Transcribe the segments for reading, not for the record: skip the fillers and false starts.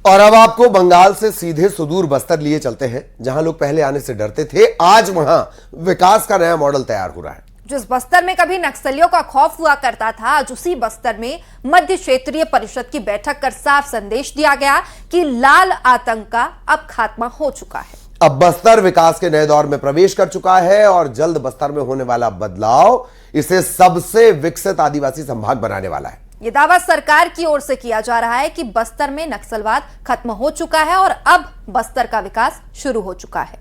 और अब आपको बंगाल से सीधे सुदूर बस्तर लिए चलते हैं, जहां लोग पहले आने से डरते थे। आज वहां विकास का नया मॉडल तैयार हो रहा है। जिस बस्तर में कभी नक्सलियों का खौफ हुआ करता था, आज उसी बस्तर में मध्य क्षेत्रीय परिषद की बैठक कर साफ संदेश दिया गया कि लाल आतंक का अब खात्मा हो चुका है। अब बस्तर विकास के नए दौर में प्रवेश कर चुका है और जल्द बस्तर में होने वाला बदलाव इसे सबसे विकसित आदिवासी संभाग बनाने वाला है। यह दावा सरकार की ओर से किया जा रहा है कि बस्तर में नक्सलवाद खत्म हो चुका है और अब बस्तर का विकास शुरू हो चुका है।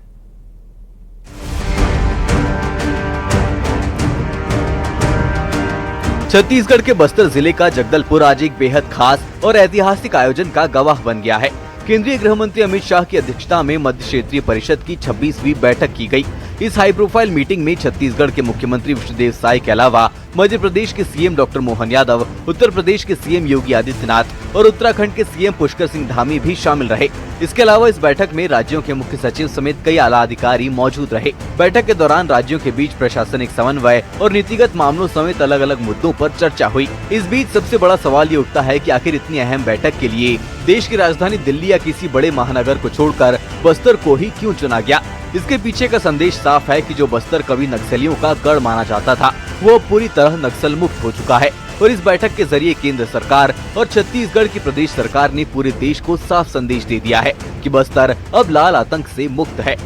छत्तीसगढ़ के बस्तर जिले का जगदलपुर आज एक बेहद खास और ऐतिहासिक आयोजन का गवाह बन गया है। केंद्रीय गृह मंत्री अमित शाह की अध्यक्षता में मध्य क्षेत्रीय परिषद की 26वीं बैठक की गई। इस हाई प्रोफाइल मीटिंग में छत्तीसगढ़ के मुख्यमंत्री विष्णुदेव साय के अलावा मध्य प्रदेश के सीएम डॉक्टर मोहन यादव, उत्तर प्रदेश के सीएम योगी आदित्यनाथ और उत्तराखंड के सीएम पुष्कर सिंह धामी भी शामिल रहे। इसके अलावा इस बैठक में राज्यों के मुख्य सचिव समेत कई आला अधिकारी मौजूद रहे। बैठक के दौरान राज्यों के बीच प्रशासनिक समन्वय और नीतिगत मामलों समेत अलग अलग मुद्दों पर चर्चा हुई। इस बीच सबसे बड़ा सवाल ये उठता है कि आखिर इतनी अहम बैठक के लिए देश की राजधानी दिल्ली या किसी बड़े महानगर को छोड़कर बस्तर को ही क्यों चुना गया। इसके पीछे का संदेश साफ है कि जो बस्तर कभी नक्सलियों का गढ़ माना जाता था, वो पूरी तरह नक्सल मुक्त हो चुका है। और इस बैठक के जरिए केंद्र सरकार और छत्तीसगढ़ की प्रदेश सरकार ने पूरे देश को साफ संदेश दे दिया है कि बस्तर अब लाल आतंक से मुक्त है।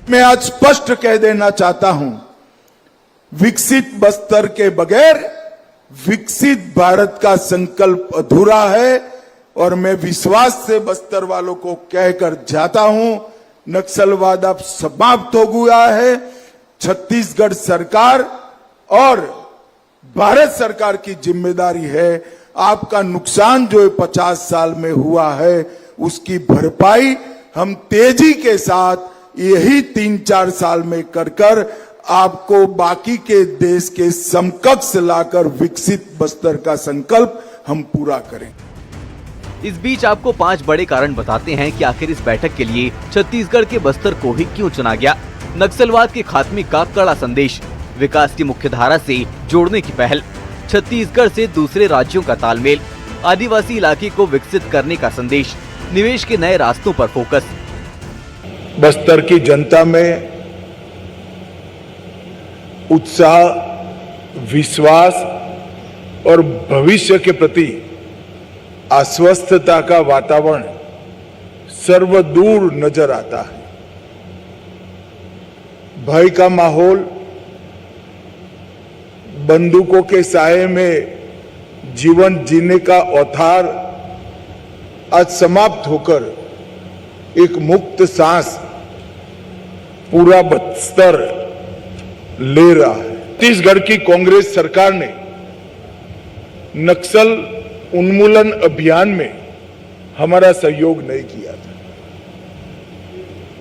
मैं आज स्पष्ट कह देना चाहता हूं, विकसित बस्तर के बगैर विकसित भारत का संकल्प अधूरा है। और मैं विश्वास से बस्तर वालों को कहकर जाता हूं, नक्सलवाद अब समाप्त हो गया है। छत्तीसगढ़ सरकार और भारत सरकार की जिम्मेदारी है, आपका नुकसान जो 50 साल में हुआ है उसकी भरपाई हम तेजी के साथ यही 3-4 साल में कर आपको बाकी के देश के समकक्ष लाकर विकसित बस्तर का संकल्प हम पूरा करें। इस बीच आपको 5 बड़े कारण बताते हैं कि आखिर इस बैठक के लिए छत्तीसगढ़ के बस्तर को ही क्यों चुना गया। नक्सलवाद के खात्मे का कड़ा संदेश, विकास की मुख्य धारा से जोड़ने की पहल, छत्तीसगढ़ से दूसरे राज्यों का तालमेल, आदिवासी इलाके को विकसित करने का संदेश, निवेश के नए रास्तों पर फोकस। बस्तर की जनता में उत्साह, विश्वास और भविष्य के प्रति आश्वस्तता का वातावरण सर्वदूर नजर आता है। भय का माहौल, बंदूकों के साये में जीवन जीने का औथार आज समाप्त होकर एक मुक्त सांस पूरा बस्तर ले रहा है। छत्तीसगढ़ की कांग्रेस सरकार ने नक्सल उन्मूलन अभियान में हमारा सहयोग नहीं किया था।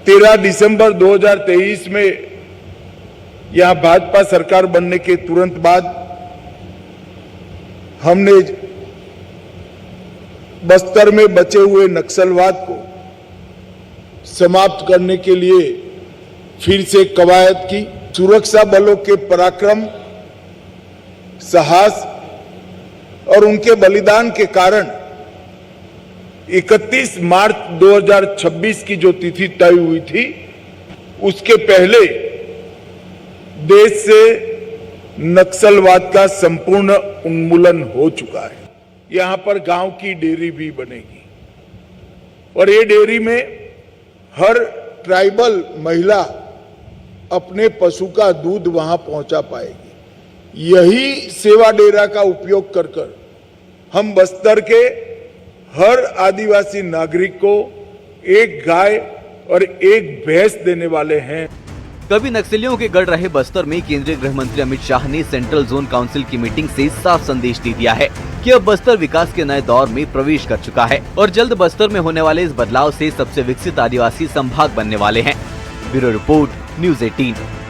13 दिसंबर 2023 में यहां भाजपा सरकार बनने के तुरंत बाद हमने बस्तर में बचे हुए नक्सलवाद को समाप्त करने के लिए फिर से कवायद की। सुरक्षा बलों के पराक्रम, साहस और उनके बलिदान के कारण 31 मार्च 2026 की जो तिथि तय हुई थी, उसके पहले देश से नक्सलवाद का संपूर्ण उन्मूलन हो चुका है। यहां पर गांव की डेयरी भी बनेगी और ये डेयरी में हर ट्राइबल महिला अपने पशु का दूध वहां पहुंचा पाएगी। यही सेवा डेरा का उपयोग कर हम बस्तर के हर आदिवासी नागरिक को एक गाय और एक भैंस देने वाले हैं। कभी नक्सलियों के गढ़ रहे बस्तर में केंद्रीय गृह मंत्री अमित शाह ने सेंट्रल जोन काउंसिल की मीटिंग से साफ संदेश दे दिया है कि अब बस्तर विकास के नए दौर में प्रवेश कर चुका है और जल्द बस्तर में होने वाले इस बदलाव से सबसे विकसित आदिवासी संभाग बनने वाले हैं। Bureau report, news 18।